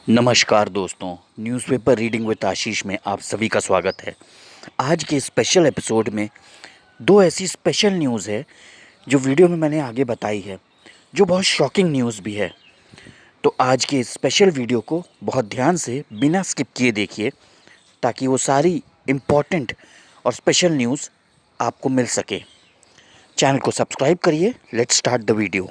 नमस्कार दोस्तों, newspaper reading with आशीष में आप सभी का स्वागत है। आज के स्पेशल एपिसोड में दो ऐसी स्पेशल न्यूज़ है जो वीडियो में मैंने आगे बताई है, जो बहुत शॉकिंग न्यूज़ भी है। तो आज के स्पेशल वीडियो को बहुत ध्यान से बिना स्किप किए देखिए, ताकि वो सारी इम्पॉर्टेंट और स्पेशल न्यूज़ आपको मिल सके। चैनल को सब्सक्राइब करिए। Let's start the video.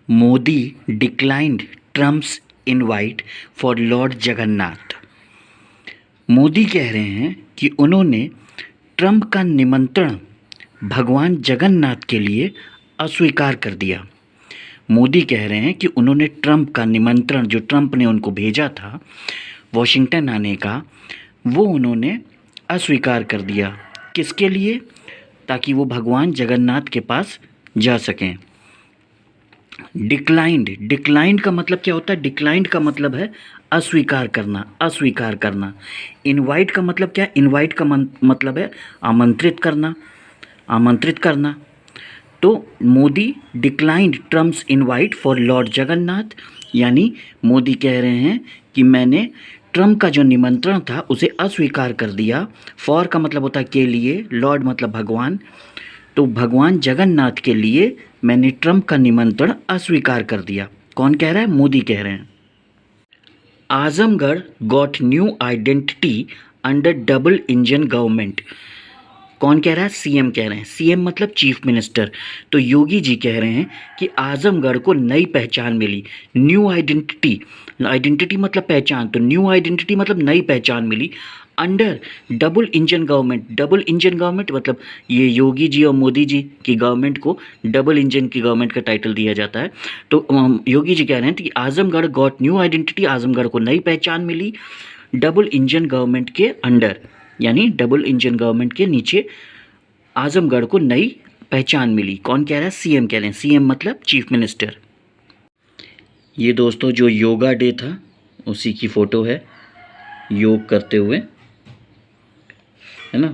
Modi declined Trump's invite for Lord Jagannath. Modi कह रहे हैं कि उन्होंने ट्रंप का निमंत्रण भगवान जगन्नाथ के लिए अस्वीकार कर दिया। मोदी कह रहे हैं कि उन्होंने ट्रंप का निमंत्रण, जो ट्रंप ने उनको भेजा था वॉशिंगटन आने का, वो उन्होंने अस्वीकार कर दिया। किसके लिए? ताकि वो भगवान जगन्नाथ के पास जा सकें। डिक्लाइंड का मतलब क्या होता है? डिक्लाइंड का मतलब है अस्वीकार करना, अस्वीकार करना। इनवाइट का मतलब क्या है? इनवाइट का मतलब है आमंत्रित करना, आमंत्रित करना। तो Modi declined Trump's invite for Lord Jagannath, यानी मोदी कह रहे हैं कि मैंने ट्रम्प का जो निमंत्रण था उसे अस्वीकार कर दिया। फॉर का मतलब होता है के लिए, लॉर्ड मतलब भगवान। तो भगवान जगन्नाथ के लिए मैंने ट्रंप का निमंत्रण अस्वीकार कर दिया। कौन कह रहा है? मोदी कह रहे हैं। Azamgarh got new identity under double engine government. कौन कह रहा है? सीएम कह रहे हैं। सीएम मतलब चीफ मिनिस्टर। तो योगी जी कह रहे हैं कि आजमगढ़ को नई पहचान मिली। न्यू आइडेंटिटी, आइडेंटिटी मतलब पहचान, तो न्यू आइडेंटिटी मतलब नई पहचान मिली under double engine government. Double engine government मतलब ये योगी जी और मोदी जी की गवर्नमेंट को डबल इंजन की गवर्नमेंट का टाइटल दिया जाता है। तो योगी जी कह रहे हैं कि Azamgarh got new identity, Azamgarh को नई पहचान मिली डबल इंजन गवर्नमेंट के अंडर, यानी डबल इंजन गवर्नमेंट के नीचे आजमगढ़ को नई पहचान मिली। कौन कह रहा है? सीएम कह रहे हैं। सीएम मतलब चीफ मिनिस्टर। ये दोस्तों जो योगा डे था उसी की फ़ोटो है, योग करते हुए, है ना।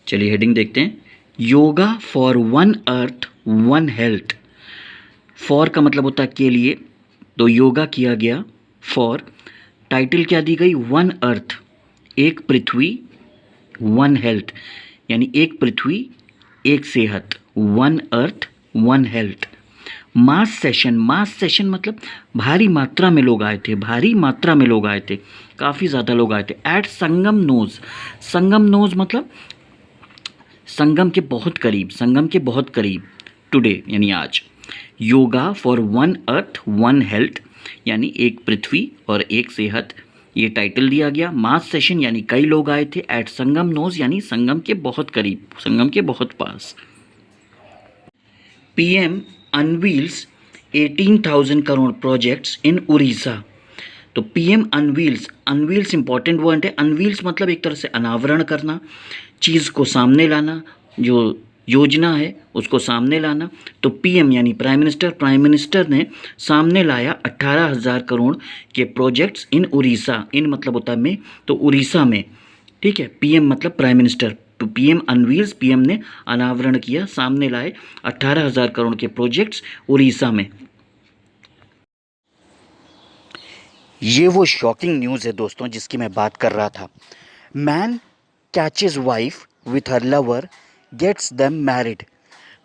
चलिए हेडिंग देखते हैं। Yoga for one earth one health. For का मतलब होता है के लिए, तो योगा किया गया। फॉर टाइटल क्या दी गई? वन अर्थ, एक पृथ्वी, वन हेल्थ यानी एक पृथ्वी एक सेहत, वन अर्थ वन हेल्थ। मास सेशन, मास सेशन मतलब भारी मात्रा में लोग आए थे, भारी मात्रा में लोग आए थे, काफ़ी ज़्यादा लोग आए थे। एट संगम नोज, संगम नोज मतलब संगम के बहुत करीब, संगम के बहुत करीब। टुडे यानी आज। Yoga for one earth one health यानी एक पृथ्वी और एक सेहत, ये टाइटल दिया गया। मास सेशन यानी कई लोग आए थे। एट संगम नोज यानी संगम के बहुत करीब, संगम के बहुत पास। PM unveils 18,000 crore projects in Orissa. तो PM unveils, unveils important word है। अनवील्स मतलब एक तरह से अनावरण करना, चीज़ को सामने लाना, जो योजना है उसको सामने लाना। तो पीएम यानी प्राइम मिनिस्टर, प्राइम मिनिस्टर ने सामने लाया 18,000 करोड़ के प्रोजेक्ट्स इन उड़ीसा। इन मतलब होता है में, तो उड़ीसा में, ठीक है। पीएम मतलब प्राइम मिनिस्टर, तो पीएम अनवील्स, पीएम ने अनावरण किया, सामने लाए 18,000 करोड़ के प्रोजेक्ट्स उड़ीसा में। ये वो शॉकिंग न्यूज़ है दोस्तों जिसकी मैं बात कर रहा था। Man catches wife with her lover gets them married.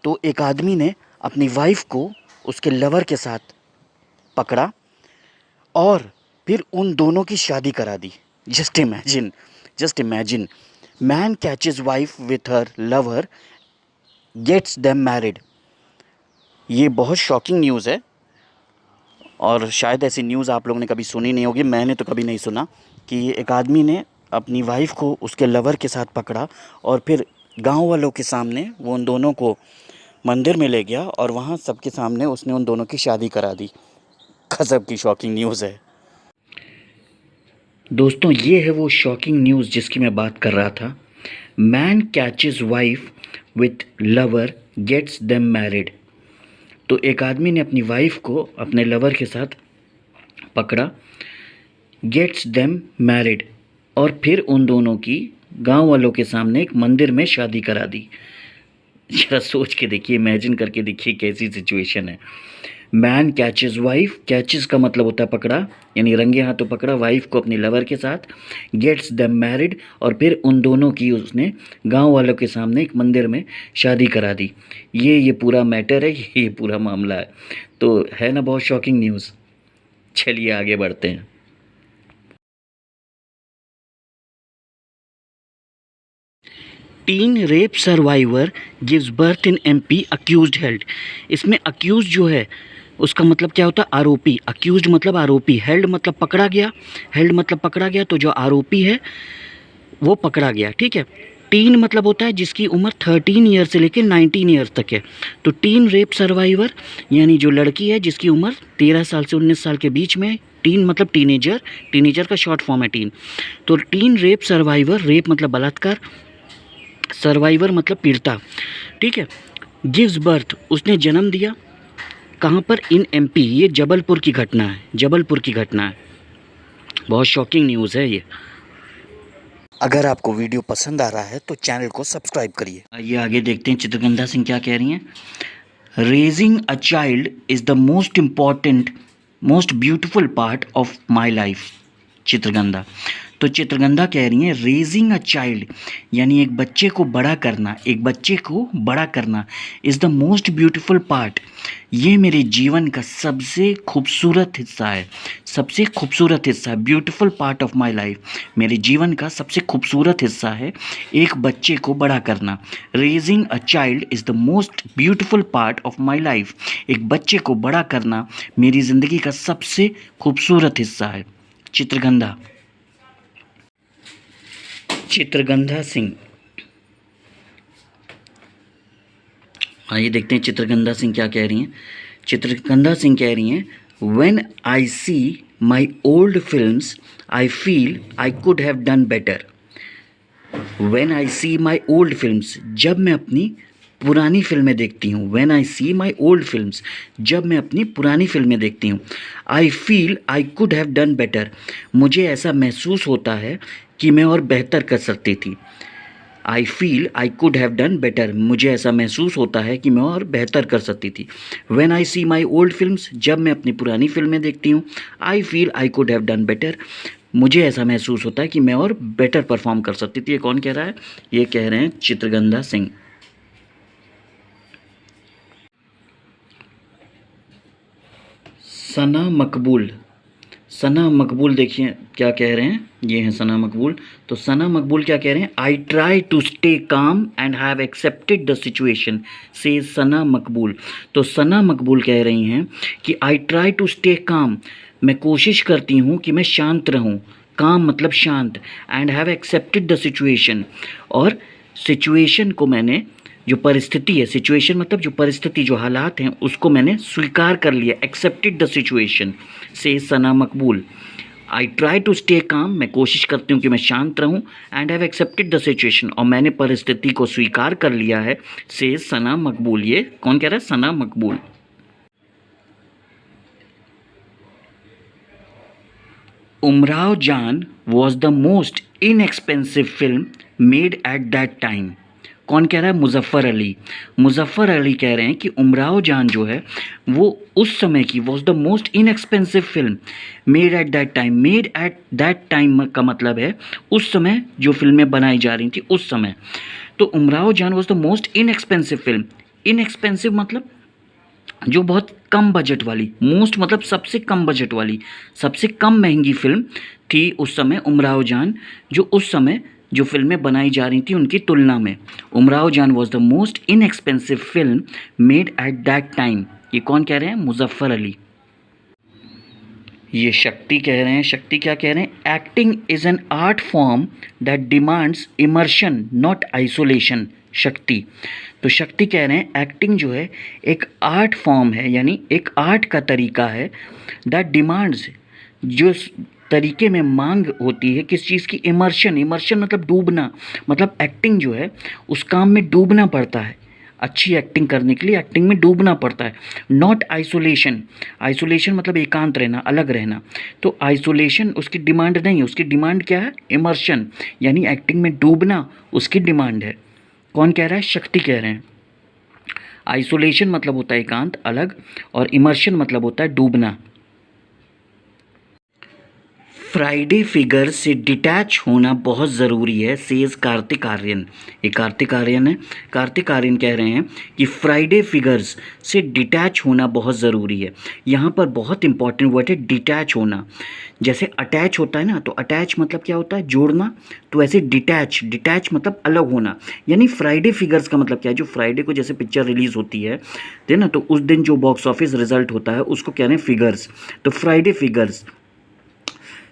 तो एक आदमी ने अपनी वाइफ को उसके लवर के साथ पकड़ा और फिर उन दोनों की शादी करा दी। Just imagine, just imagine, man catches wife with her lover gets them married. ये बहुत शॉकिंग न्यूज़ है और शायद ऐसी न्यूज़ आप लोगों ने कभी सुनी नहीं होगी। मैंने तो कभी नहीं सुना कि एक आदमी ने अपनी वाइफ को उसके लवर के साथ पकड़ा और फिर गांव वालों के सामने वो उन दोनों को मंदिर में ले गया और वहाँ सबके सामने उसने उन दोनों की शादी करा दी। गजब की शॉकिंग न्यूज़ है दोस्तों। ये है वो शॉकिंग न्यूज़ जिसकी मैं बात कर रहा था। Man catches wife with lover gets them married. तो एक आदमी ने अपनी वाइफ को अपने लवर के साथ पकड़ा, गेट्स देम मैरिड, और फिर उन दोनों की गांव वालों के सामने एक मंदिर में शादी करा दी। जरा सोच के देखिए, इमेजिन करके देखिए कैसी सिचुएशन है। मैन कैचेज वाइफ, कैचेज का मतलब होता है पकड़ा, यानी रंगे हाथों पकड़ा वाइफ को अपने लवर के साथ, गेट्स देम मैरिड, और फिर उन दोनों की उसने गांव वालों के सामने एक मंदिर में शादी करा दी। ये पूरा मैटर है, ये पूरा मामला है। तो है ना बहुत शॉकिंग न्यूज़। चलिए आगे बढ़ते हैं। Tin rape survivor gives birth in MP, accused held. इसमें अक्यूज जो है उसका मतलब क्या होता है? आरोपी। अक्यूज्ड मतलब आरोपी, हेल्ड मतलब पकड़ा गया। हेल्ड मतलब पकड़ा गया, तो जो आरोपी है वो पकड़ा गया, ठीक है। टीन मतलब होता है जिसकी उम्र 13 ईयर से लेकर 19 ईयर तक है। तो टीन रेप सर्वाइवर यानी जो लड़की है जिसकी उम्र 13 साल से 19 साल के बीच में। टीन मतलब टीनेजर, टीनेजर का शॉर्ट फॉर्म है टीन। तो टीन रेप सर्वाइवर, रेप मतलब बलात्कार, सर्वाइवर मतलब पीड़िता, ठीक है। गिव्स बर्थ उसने जन्म दिया, कहाँ पर? In MP. ये जबलपुर की घटना है, जबलपुर की घटना है। बहुत शॉकिंग न्यूज़ है ये। अगर आपको वीडियो पसंद आ रहा है तो चैनल को सब्सक्राइब करिए। आइए आगे देखते हैं चित्रगंधा सिंह क्या कह रही हैं। Raising a child is the most important, most beautiful part of my life. Chitragandha, तो चित्रगंधा कह रही हैं रेजिंग अ चाइल्ड यानी एक बच्चे को बड़ा करना, एक बच्चे को बड़ा करना is the most beautiful part, ये मेरे जीवन का सबसे खूबसूरत हिस्सा है, सबसे खूबसूरत हिस्सा है। Beautiful part of my life, मेरे जीवन का सबसे खूबसूरत हिस्सा है एक बच्चे को बड़ा करना। Raising a child is the most beautiful part of my life, एक बच्चे को बड़ा करना मेरी ज़िंदगी का सबसे खूबसूरत हिस्सा है। चित्रगंधा, चित्रगंधा सिंह। आइए देखते हैं चित्रगंधा सिंह क्या कह रही हैं। चित्रगंधा सिंह कह रही हैं when I see my old films I feel I could have done better. When I see my old films, जब मैं अपनी पुरानी फिल्में देखती हूँ। When I see my old films, जब मैं अपनी पुरानी फिल्में देखती हूँ। I feel I could have done better, मुझे ऐसा महसूस होता है कि मैं और बेहतर कर सकती थी। आई feel I could have done better, मुझे ऐसा महसूस होता है कि मैं और बेहतर कर सकती थी। When I see my old films, जब मैं अपनी पुरानी फिल्में देखती हूँ। I feel I could have done better, मुझे ऐसा महसूस होता है कि मैं और बेटर परफॉर्म कर सकती थी। ये कौन कह रहा है? ये कह रहे हैं चित्रगंधा सिंह। सना मकबूल, सना मकबूल देखिए क्या कह रहे हैं, ये हैं सना मकबूल। तो सना मकबूल क्या कह रहे हैं? I try to stay calm and have accepted the situation, says Sana मकबूल। तो सना मकबूल कह रही हैं कि आई ट्राई टू स्टे काम, मैं कोशिश करती हूँ कि मैं शांत रहूँ, काम मतलब शांत, and have accepted the situation, और सिचुएशन को मैंने, जो परिस्थिति है, सिचुएशन मतलब जो परिस्थिति, जो हालात हैं, उसको मैंने स्वीकार कर लिया। Accepted the situation, says Sana Maqbool. I try to stay काम, मैं कोशिश करती हूँ कि मैं शांत रहूँ। And have accepted the situation, और मैंने परिस्थिति को स्वीकार कर लिया है। से सना मकबूल। ये कौन कह रहा है? सना मकबूल। उमराव जान was the most inexpensive film made at that time. कौन कह रहा है? मुजफ्फ़र अली। मुजफ्फ़र अली कह रहे हैं कि उमराव जान जो है वो उस समय की, was the most inexpensive film made at that time. Made at that time का मतलब है उस समय जो फिल्में बनाई जा रही थी उस समय। तो उमराव जान was the most inexpensive film. Inexpensive मतलब जो बहुत कम बजट वाली, मोस्ट मतलब सबसे कम बजट वाली, सबसे कम महंगी फिल्म थी उस समय उमराव जान, जो उस समय जो फिल्में बनाई जा रही थी उनकी तुलना में। उमराव जान was the most inexpensive film made at that time. ये कौन कह रहे हैं? मुजफ्फ़र अली। ये शक्ति कह रहे हैं। शक्ति क्या कह रहे हैं? Acting is an art form that demands immersion not isolation. शक्ति, तो शक्ति कह रहे हैं एक्टिंग जो है एक आर्ट फॉर्म है, यानी एक आर्ट का तरीका है। दैट डिमांड्स, जो तरीके में मांग होती है किस चीज़ की? इमर्शन। इमर्शन मतलब डूबना, मतलब एक्टिंग जो है उस काम में डूबना पड़ता है। अच्छी एक्टिंग करने के लिए एक्टिंग में डूबना पड़ता है। नॉट आइसोलेशन, आइसोलेशन मतलब एकांत रहना, अलग रहना। तो आइसोलेशन उसकी डिमांड नहीं है, उसकी डिमांड क्या है? इमर्शन, यानी एक्टिंग में डूबना उसकी डिमांड है। कौन कह रहा है? शक्ति कह रहे हैं। आइसोलेशन मतलब होता है एकांत, अलग, और इमर्शन मतलब होता है डूबना। फ्राइडे फिगर से डिटैच होना बहुत ज़रूरी है, सेज कार्तिक आर्यन। ये कार्तिक आर्यन है। कार्तिक आर्यन कह रहे हैं कि फ्राइडे फिगर्स से डिटैच होना बहुत ज़रूरी है। यहाँ पर बहुत इंपॉर्टेंट वर्ड है डिटैच होना। जैसे अटैच होता है ना, तो अटैच मतलब क्या होता है, जोड़ना। तो ऐसे डिटैच, डिटैच मतलब अलग होना। यानी फ्राइडे फिगर्स का मतलब क्या है, जो फ्राइडे को जैसे पिक्चर रिलीज़ होती है ना, तो उस दिन जो बॉक्स ऑफिस रिजल्ट होता है उसको क्या है, फिगर्स। तो फ्राइडे फिगर्स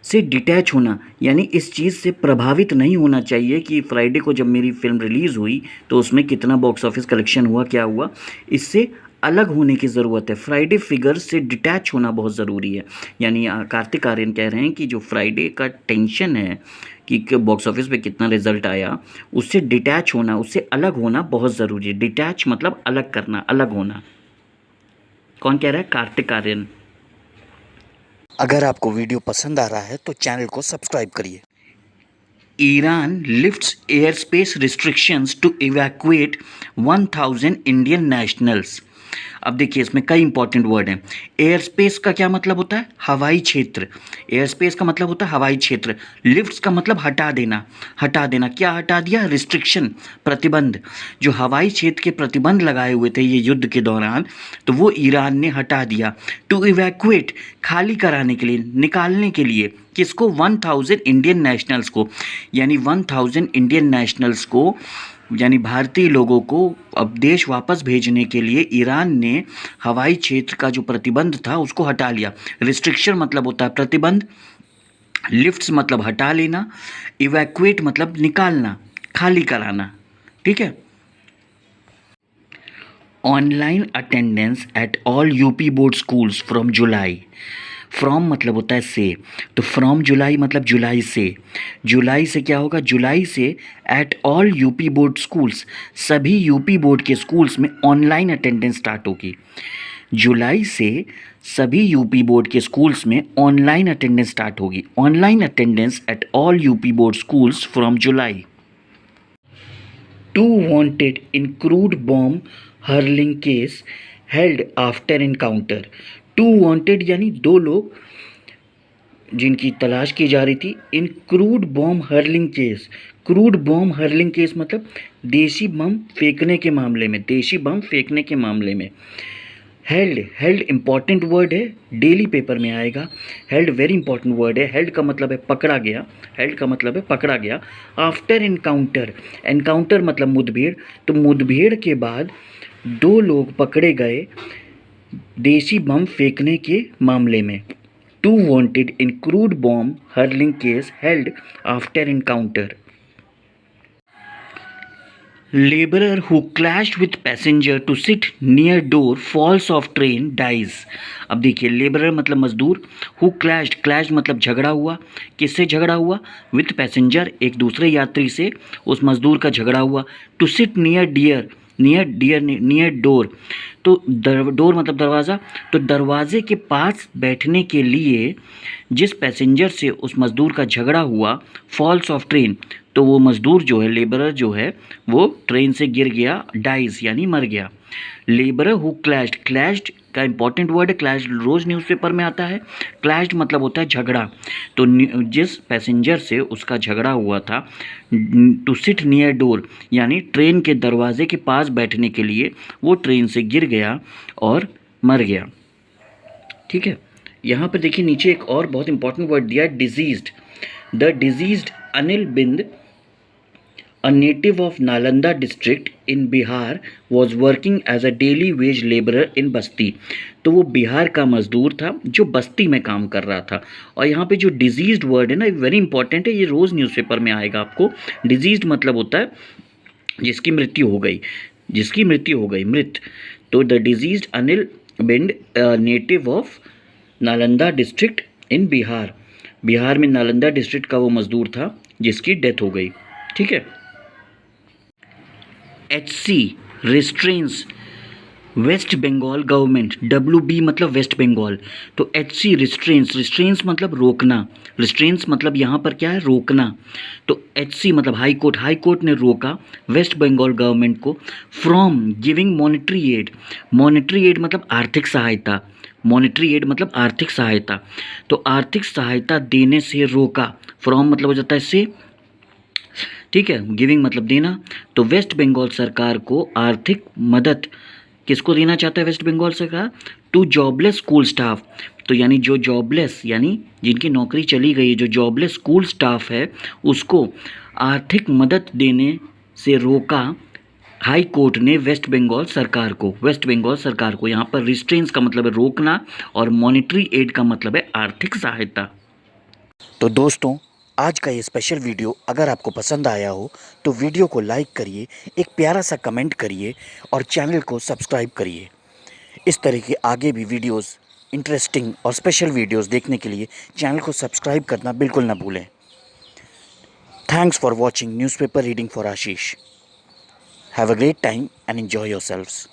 से डिटैच होना, यानी इस चीज़ से प्रभावित नहीं होना चाहिए कि फ्राइडे को जब मेरी फिल्म रिलीज़ हुई तो उसमें कितना बॉक्स ऑफिस कलेक्शन हुआ, क्या हुआ। इससे अलग होने की ज़रूरत है। फ्राइडे फिगर्स से डिटैच होना बहुत ज़रूरी है। यानी कार्तिक आर्यन कह रहे हैं कि जो फ्राइडे का टेंशन है कि बॉक्स ऑफिस पे कितना रिजल्ट आया, उससे डिटैच होना, उससे अलग होना बहुत ज़रूरी है। डिटैच मतलब अलग करना, अलग होना। कौन कह रहा है, कार्तिक आर्यन। अगर आपको वीडियो पसंद आ रहा है तो चैनल को सब्सक्राइब करिए। Iran lifts air space restrictions to evacuate 1000 Indian nationals. अब देखिए इसमें कई इंपॉर्टेंट वर्ड हैं। एयर स्पेस का क्या मतलब होता है, हवाई क्षेत्र। एयर स्पेस का मतलब होता है हवाई क्षेत्र। लिफ्ट्स का मतलब हटा देना। हटा देना, क्या हटा दिया, रिस्ट्रिक्शन, प्रतिबंध। जो हवाई क्षेत्र के प्रतिबंध लगाए हुए थे ये युद्ध के दौरान, तो वो ईरान ने हटा दिया। टू इवैक्यूएट, खाली कराने के लिए, निकालने के लिए। किसको, 1000 इंडियन नेशनल्स को। यानी 1000 इंडियन नेशनल्स को, यानी भारतीय लोगों को अब देश वापस भेजने के लिए ईरान ने हवाई क्षेत्र का जो प्रतिबंध था उसको हटा लिया। रिस्ट्रिक्शन मतलब होता है प्रतिबंध, लिफ्ट्स मतलब हटा लेना, इवैक्यूएट मतलब निकालना, खाली कराना। ठीक है। Online attendance at all UP board schools from July. From मतलब होता है से, तो फ्रॉम जुलाई मतलब जुलाई से। जुलाई से क्या होगा, जुलाई से at all UP board schools, सभी यूपी बोर्ड के स्कूल्स में ऑनलाइन अटेंडेंस स्टार्ट होगी। जुलाई से सभी यूपी बोर्ड के स्कूल्स में ऑनलाइन अटेंडेंस स्टार्ट होगी। Online attendance at all UP board schools from July. Two wanted in crude bomb hurling case held after encounter. Two wanted यानी दो लोग जिनकी तलाश की जा रही थी in crude bomb hurling case. Crude bomb hurling case मतलब देशी बम फेंकने के मामले में, देशी बम फेंकने के मामले में। हेल्ड, हेल्ड इंपॉर्टेंट वर्ड है, डेली पेपर में आएगा। हेल्ड वेरी इंपॉर्टेंट वर्ड है। हेल्ड का मतलब है पकड़ा गया, हेल्ड का मतलब है पकड़ा गया। आफ्टर एनकाउंटर, एनकाउंटर मतलब मुठभेड़, तो मुठभेड़ के बाद दो लोग पकड़े गए देशी बम फेंकने के मामले में। Two wanted in crude bomb hurling case held after encounter. Laborer who clashed with passenger to sit near door falls off train dies. अब देखिए लेबरर मतलब मजदूर, हु क्लैश्ड, क्लैश मतलब झगड़ा हुआ, किससे झगड़ा हुआ, विथ पैसेंजर, एक दूसरे यात्री से उस मजदूर का झगड़ा हुआ। To sit near dear, near dear near door, तो डोर मतलब दरवाज़ा, तो दरवाजे के पास बैठने के लिए जिस पैसेंजर से उस मज़दूर का झगड़ा हुआ, फॉल्स ऑफ ट्रेन, तो वो मज़दूर जो है, लेबरर जो है, वो ट्रेन से गिर गया, डाइज यानी मर गया। लेबरर हु क्लैश्ड, क्लैश्ड का इंपॉर्टेंट वर्ड है, क्लैश्ड रोज़ न्यूज़पेपर में आता है। क्लैश्ड मतलब होता है झगड़ा, तो जिस पैसेंजर से उसका झगड़ा हुआ था, टू सिट नियर डोर यानी ट्रेन के दरवाजे के पास बैठने के लिए वो ट्रेन से गिर गया और मर गया। ठीक है। यहाँ पर देखिए नीचे एक और बहुत इंपॉर्टेंट वर्ड दिया है, diseased. The diseased Anil Bind, a native of Nalanda district in Bihar, was working as a daily wage laborer in बस्ती। तो वो बिहार का मजदूर था जो बस्ती में काम कर रहा था। और यहाँ पे जो डिजीज्ड वर्ड है ना, वेरी इंपॉर्टेंट है, ये रोज़ न्यूज़पेपर में आएगा आपको। डिजीज्ड मतलब होता है जिसकी मृत्यु हो गई, जिसकी मृत्यु हो गई, मृत। तो the diseased Anil Bind, native of Nalanda district in Bihar, Bihar में नालंदा डिस्ट्रिक्ट का वो मजदूर था जिसकी डेथ हो गई। ठीक है। HC restrains West Bengal government, WB मतलब वेस्ट बंगाल, तो HC रिस्ट्रेंस, रिस्ट्रेंस मतलब रोकना, रिस्ट्रेंस मतलब यहाँ पर क्या है, रोकना। तो HC मतलब हाई कोर्ट, हाई कोर्ट ने रोका वेस्ट बंगाल गवर्नमेंट को from giving monetary aid, monetary aid मतलब आर्थिक सहायता, मॉनेटरी एड मतलब आर्थिक सहायता, तो आर्थिक सहायता देने से रोका, फ्रॉम मतलब हो जाता है से, ठीक है, गिविंग मतलब देना। तो वेस्ट बंगाल सरकार को आर्थिक मदद किसको देना चाहता है वेस्ट बंगाल सरकार, टू जॉबलेस स्कूल स्टाफ, तो यानी जो जॉबलेस यानी जिनकी नौकरी चली गई, जो जॉबलेस स्कूल स्टाफ है उसको आर्थिक मदद देने से रोका हाई कोर्ट ने वेस्ट बंगाल सरकार को, वेस्ट बंगाल सरकार को। यहाँ पर रिस्ट्रेंस का मतलब है रोकना और मॉनेटरी एड का मतलब है आर्थिक सहायता। तो दोस्तों, आज का ये स्पेशल वीडियो अगर आपको पसंद आया हो तो वीडियो को लाइक करिए, एक प्यारा सा कमेंट करिए और चैनल को सब्सक्राइब करिए। इस तरह के आगे भी वीडियोस, इंटरेस्टिंग और स्पेशल वीडियोस देखने के लिए चैनल को सब्सक्राइब करना बिल्कुल ना भूलें। Thanks for watching newspaper reading for Ashish. Have a great time and enjoy yourselves.